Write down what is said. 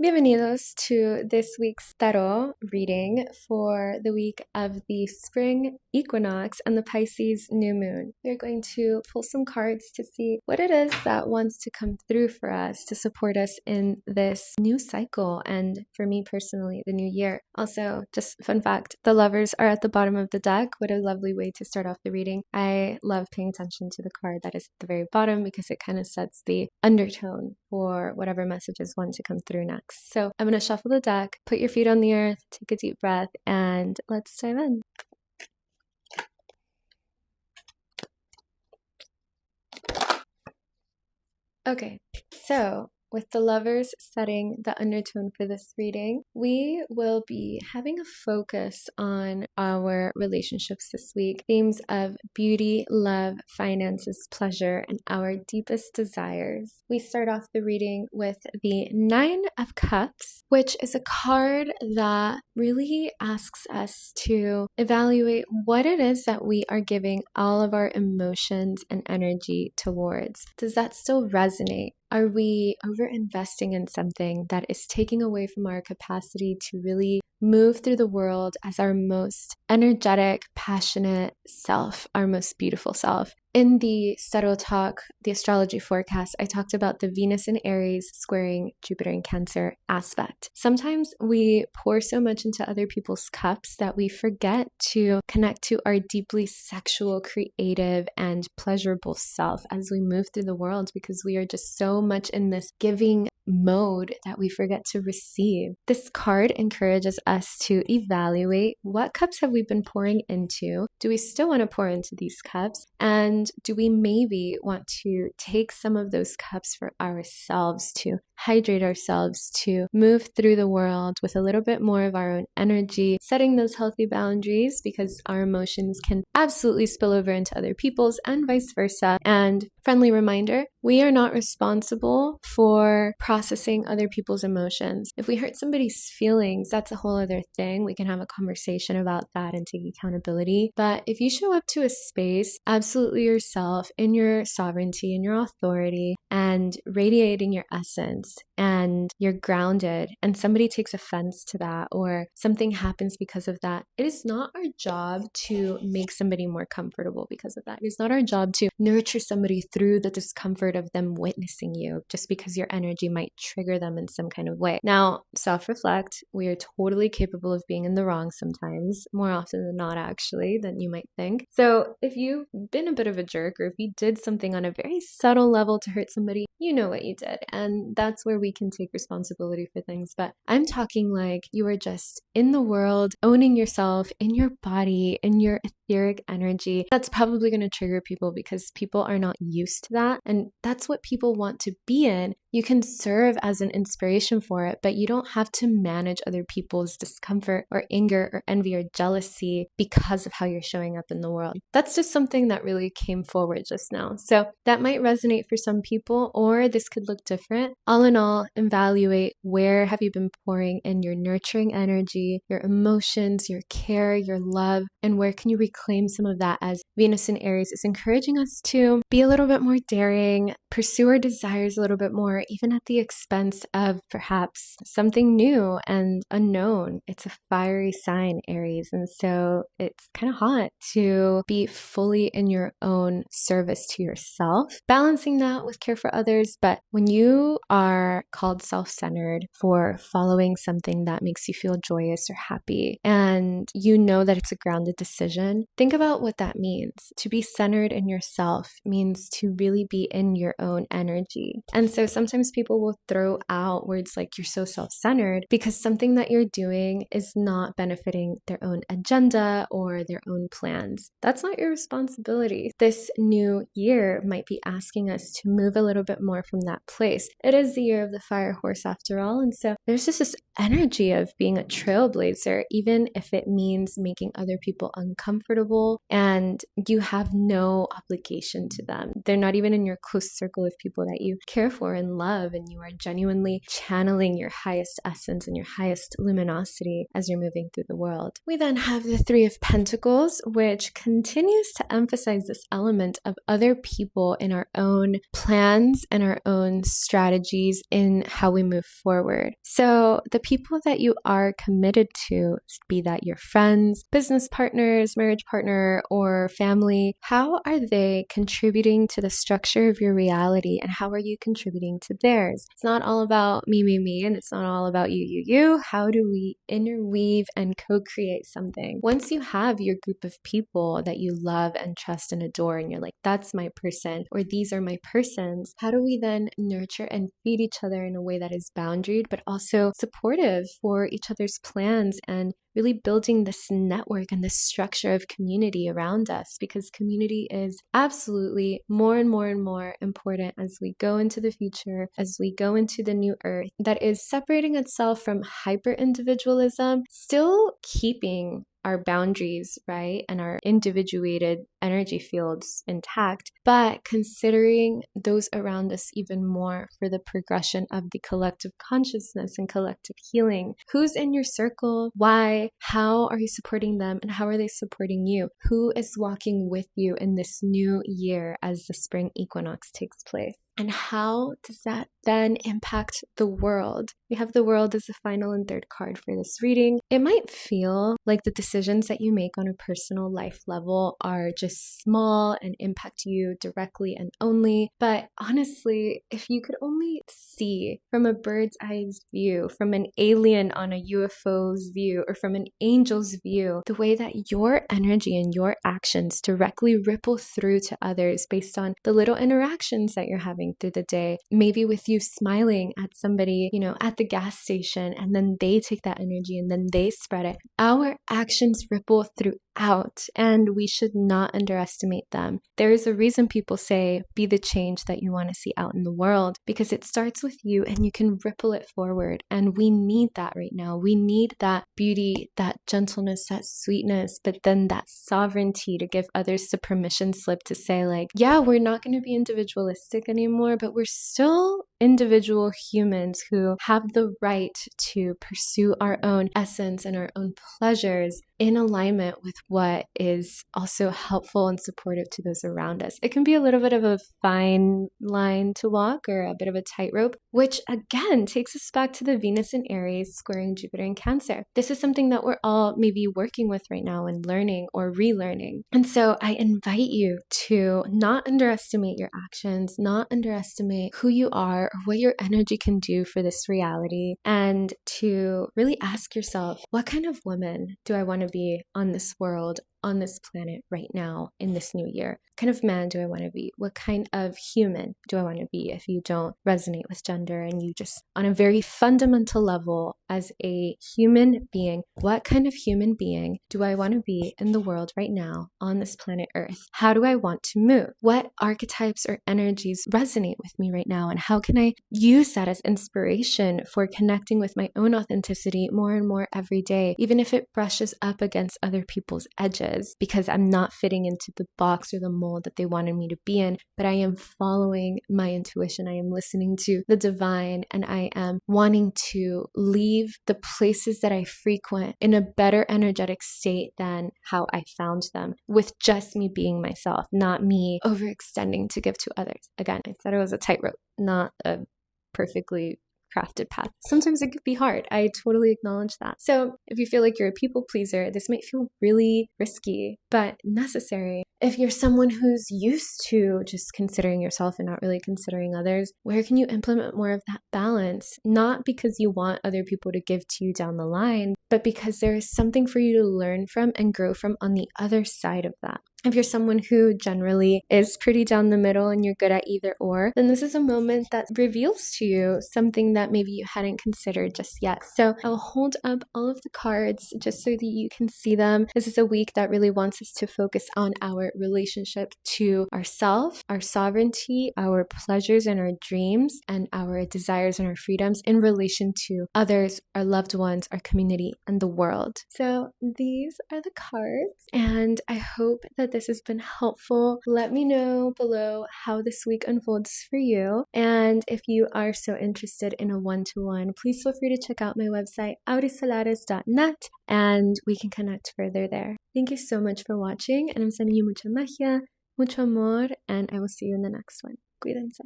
Bienvenidos to this week's tarot reading for the week of the spring equinox and the Pisces new moon. We're going to pull some cards to see what it is that wants to come through for us to support us in this new cycle and, for me personally, the new year. Also, just fun fact, the lovers are at the bottom of the deck. What a lovely way to start off the reading. I love paying attention to the card that is at the very bottom because it kind of sets the undertone for whatever messages want to come through next. So I'm going to shuffle the deck, put your feet on the earth, take a deep breath, and let's dive in. Okay, so with the lovers setting the undertone for this reading, we will be having a focus on our relationships this week. Themes of beauty, love, finances, pleasure, and our deepest desires. We start off the reading with the Nine of Cups, which is a card that really asks us to evaluate what it is that we are giving all of our emotions and energy towards. Does that still resonate? Are we over investing in something that is taking away from our capacity to really move through the world as our most energetic, passionate self, our most beautiful self? In the subtle talk, the astrology forecast, I talked about the Venus in Aries squaring Jupiter in Cancer aspect. Sometimes we pour so much into other people's cups that we forget to connect to our deeply sexual, creative, and pleasurable self as we move through the world because we are just so much in this giving mode that we forget to receive. This card encourages us to evaluate what cups have we been pouring into? Do we still want to pour into these cups? And do we maybe want to take some of those cups for ourselves to hydrate ourselves, to move through the world with a little bit more of our own energy, setting those healthy boundaries because our emotions can absolutely spill over into other people's and vice versa. And friendly reminder, we are not responsible for processing other people's emotions. If we hurt somebody's feelings, that's a whole other thing. We can have a conversation about that and take accountability. But if you show up to a space absolutely yourself, in your sovereignty, in your authority, and radiating your essence, and you're grounded, and somebody takes offense to that, or something happens because of that, it is not our job to make somebody more comfortable because of that. It is not our job to nurture somebody through the discomfort of them witnessing you just because your energy might trigger them in some kind of way. Now, self-reflect. We are totally capable of being in the wrong sometimes, more often than not actually, than you might think. So if you've been a bit of a jerk, or if you did something on a very subtle level to hurt somebody, you know what you did. And that's where we can take responsibility for things. But I'm talking like you are just in the world, owning yourself, in your body, in your etheric energy. That's probably going to trigger people because people are not used to that. And that's what people want to be in. You can serve as an inspiration for it, but you don't have to manage other people's discomfort or anger or envy or jealousy because of how you're showing up in the world. That's just something that really came forward just now. So that might resonate for some people, or this could look different. All in all, evaluate where have you been pouring in your nurturing energy, your emotions, your care, your love, and where can you reclaim some of that as Venus in Aries is encouraging us to be a little bit more daring, pursue our desires a little bit more, even at the expense of perhaps something new and unknown. It's a fiery sign, Aries, and so it's kind of hot to be fully in your own service to yourself, balancing that with care for others. But when you are called self-centered for following something that makes you feel joyous or happy, and you know that it's a grounded decision, think about what that means. To be centered in yourself means to really be in your own energy. And so sometimes people will throw out words like you're so self-centered because something that you're doing is not benefiting their own agenda or their own plans. That's not your responsibility. This new year might be asking us to move a little bit more from that place. It is the year of the fire horse after all. And so there's just this energy of being a trailblazer, even if it means making other people uncomfortable and you have no obligation to them. They're not even in your close circle of people that you care for and love and you are genuinely channeling your highest essence and your highest luminosity as you're moving through the world. We then have the Three of Pentacles, which continues to emphasize this element of other people in our own plans and our own strategies in how we move forward. So the people that you are committed to, be that your friends, business partners, marriage partner, or family, how are they contributing to the structure of your reality, and how are you contributing to theirs? It's not all about me, and it's not all about you. How do we interweave and co-create something? Once you have your group of people that you love and trust and adore, and you're like, that's my person, or these are my persons, how do we then nurture and feed each other in a way that is boundaried, but also supportive for each other's plans, and really building this network and this structure of community around us? Because community is absolutely more and more and more important as we go into the future, as we go into the new earth that is separating itself from hyper individualism, still keeping our boundaries, right, and our individuated energy fields intact, but considering those around us even more for the progression of the collective consciousness and collective healing. Who's in your circle? Why? How are you supporting them? And how are they supporting you? Who is walking with you in this new year as the spring equinox takes place? And how does that then impact the world? We have the world as the final and third card for this reading. It might feel like the decisions that you make on a personal life level are just small and impact you directly and only. But honestly, if you could only see from a bird's eye view, from an alien on a UFO's view, or from an angel's view, the way that your energy and your actions directly ripple through to others based on the little interactions that you're having through the day, maybe with you smiling at somebody, at the gas station, and then they take that energy and then they spread it. Our actions ripple throughout, and we should not underestimate them. There is a reason people say, be the change that you want to see out in the world, because it starts with you and you can ripple it forward. And we need that right now. We need that beauty, that gentleness, that sweetness, but then that sovereignty to give others the permission slip to say, like, yeah, we're not going to be individualistic anymore, but we're still individual humans who have the right to pursue our own essence and our own pleasures in alignment with what is also helpful and supportive to those around us. It can be a little bit of a fine line to walk, or a bit of a tightrope, which again takes us back to the Venus in Aries squaring Jupiter in Cancer. This is something that we're all maybe working with right now and learning or relearning. And so I invite you to not underestimate your actions, not underestimate who you are or what your energy can do for this reality, and to really ask yourself, what kind of woman do I want to be on this world, on this planet right now in this new year? What kind of man do I want to be? What kind of human do I want to be? If you don't resonate with gender and you just, on a very fundamental level, as a human being, what kind of human being do I want to be in the world right now on this planet Earth? How do I want to move? What archetypes or energies resonate with me right now? And how can I use that as inspiration for connecting with my own authenticity more and more every day, even if it brushes up against other people's edges, because I'm not fitting into the box or the mold that they wanted me to be in, but I am following my intuition. I am listening to the divine, and I am wanting to leave the places that I frequent in a better energetic state than how I found them, with just me being myself, not me overextending to give to others. Again, I said it was a tightrope, not a perfectly crafted path. Sometimes it could be hard. I totally acknowledge that. So if you feel like you're a people pleaser, this might feel really risky, but necessary. If you're someone who's used to just considering yourself and not really considering others, where can you implement more of that balance? Not because you want other people to give to you down the line, but because there is something for you to learn from and grow from on the other side of that. If you're someone who generally is pretty down the middle and you're good at either or, then this is a moment that reveals to you something that maybe you hadn't considered just yet. So I'll hold up all of the cards just so that you can see them. This is a week that really wants us to focus on our relationship to ourself, our sovereignty, our pleasures and our dreams, and our desires and our freedoms in relation to others, our loved ones, our community, and the world. So these are the cards, and I hope that that this has been helpful. Let me know below how this week unfolds for you. And if you are so interested in a one-to-one, please feel free to check out my website, aurisolares.net, and we can connect further there. Thank you so much for watching, and I'm sending you mucha magia, mucho amor, and I will see you in the next one. Cuídense.